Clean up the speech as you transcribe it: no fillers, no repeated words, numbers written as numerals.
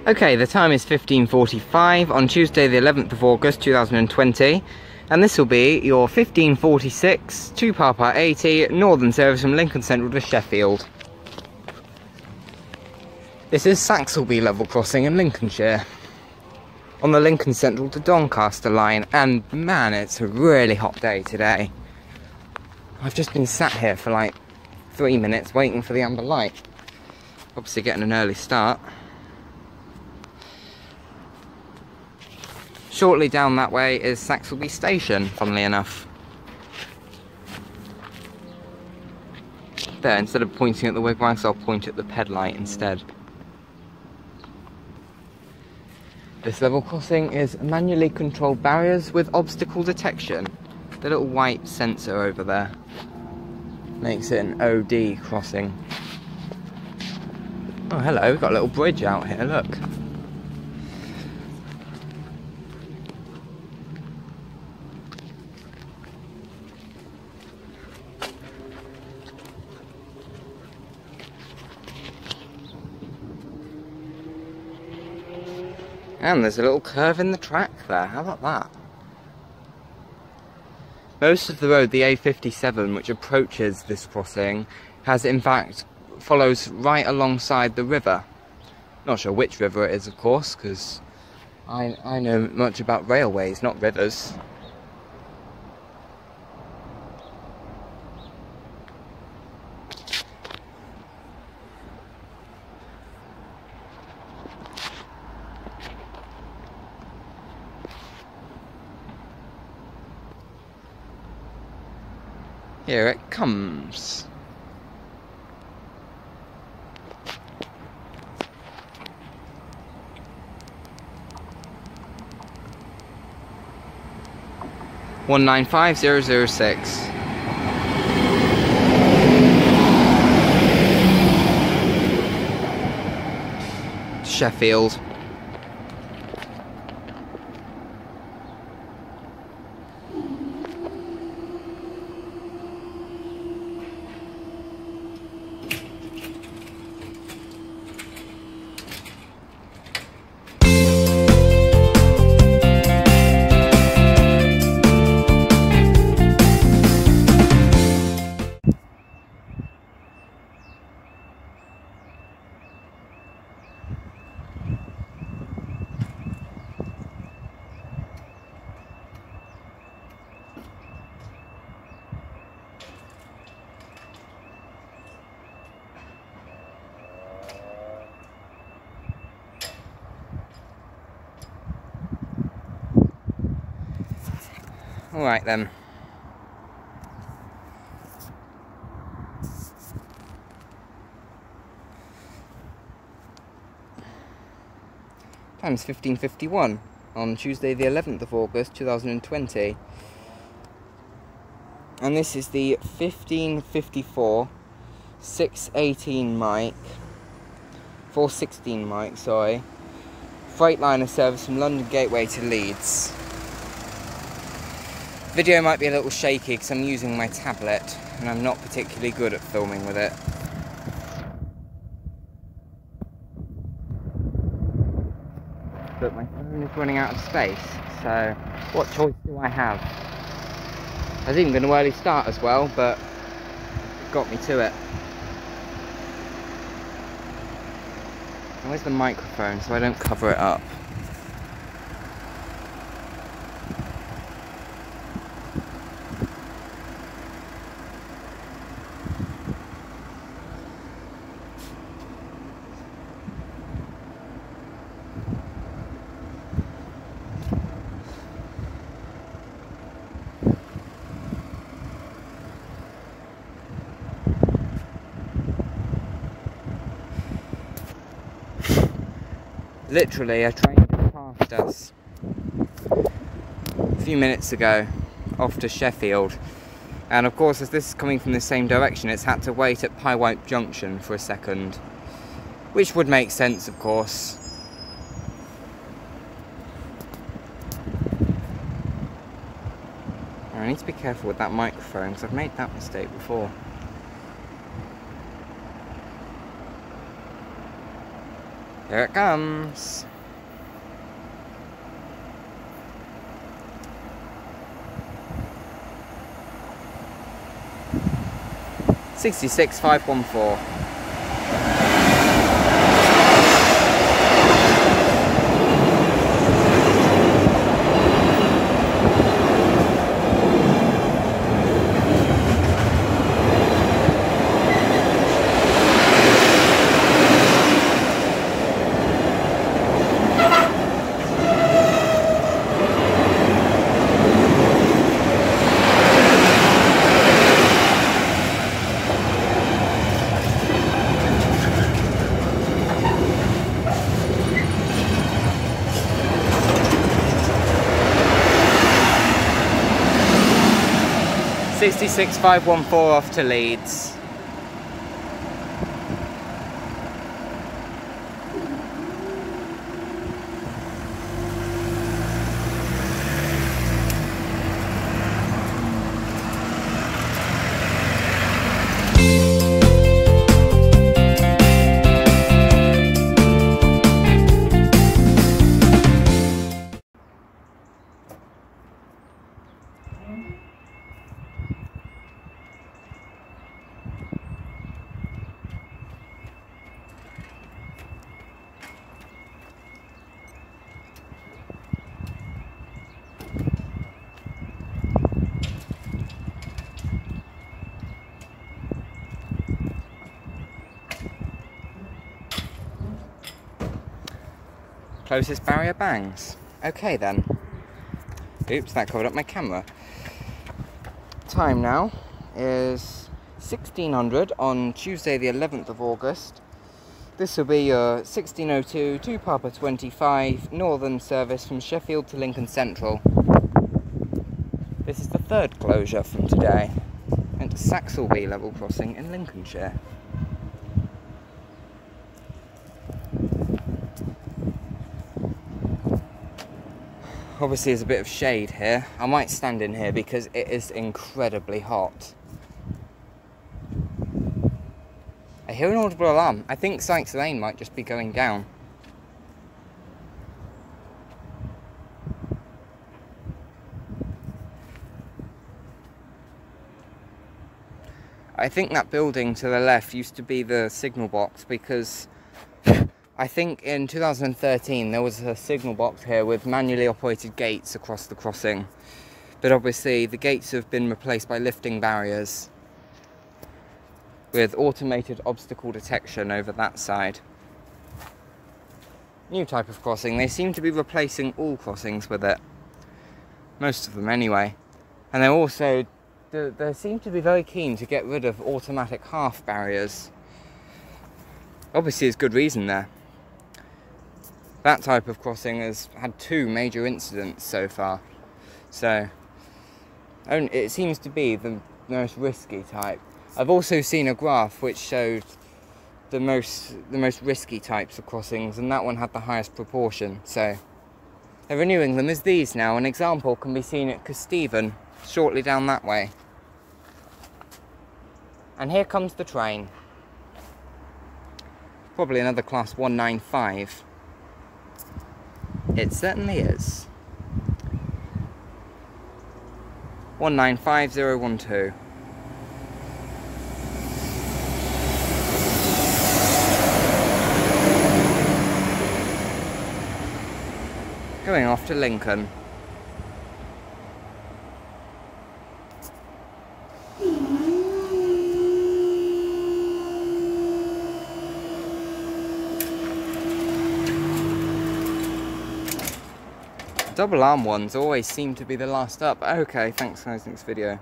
Okay, the time is 15:45 on Tuesday the 11th of August 2020, and this will be your 15:46 to Papa 80 northern service from Lincoln Central to Sheffield. This is Saxilby level crossing in Lincolnshire on the Lincoln Central to Doncaster line, and man, it's a really hot day today. I've just been sat here for like 3 minutes waiting for the amber light. Obviously getting an early start. Shortly down that way is Saxilby Station, funnily enough. There, instead of pointing at the wigwags, I'll point at the ped light instead. This level crossing is manually controlled barriers with obstacle detection. The little white sensor over there makes it an OD crossing. Oh hello, we've got a little bridge out here, look. And there's a little curve in the track there, how about that? Most of the road, the A57, which approaches this crossing, follows right alongside the river. Not sure which river it is, of course, because I know much about railways, not rivers. Here it comes. (195,006). Sheffield. Alright then. Time's 15:51 on Tuesday the 11th of August 2020. And this is the 15:54 618 mic 416 mic, sorry, Freightliner service from London Gateway to Leeds. Video might be a little shaky because I'm using my tablet and I'm not particularly good at filming with it. But my phone is running out of space, so what choice do I have? I was even going to early start as well, but it got me to it. Where's the microphone so I don't cover it up? Literally, a train just passed us a few minutes ago off to Sheffield, and of course as this is coming from the same direction, it's had to wait at Pyewipe Junction for a second, which would make sense, of course. I need to be careful with that microphone because I've made that mistake before. Here it comes. $66,514. $66,514 off to Leeds. Closest barrier bangs. Okay then. Oops, that covered up my camera. Time now is 1600 on Tuesday the 11th of August. This will be your 1602 to Papa 25 northern service from Sheffield to Lincoln Central. This is the third closure from today into Saxilby level crossing in Lincolnshire. Obviously there's a bit of shade here. I might stand in here because it is incredibly hot. I hear an audible alarm. I think Sykes Lane might just be going down. I think that building to the left used to be the signal box because I think in 2013 there was a signal box here with manually operated gates across the crossing, but obviously the gates have been replaced by lifting barriers with automated obstacle detection over that side. New type of crossing. They seem to be replacing all crossings with it, most of them anyway, and they're also they seem to be very keen to get rid of automatic half barriers. Obviously there's good reason there. That type of crossing has had 2 major incidents so far, so it seems to be the most risky type. I've also seen a graph which showed the most risky types of crossings, and that one had the highest proportion, so they're renewing them as these now. An example can be seen at Casteven, shortly down that way. And here comes the train. Probably another class 195. It certainly is. 195012. Going off to Lincoln. Double arm ones always seem to be the last up. Okay, thanks guys, next video.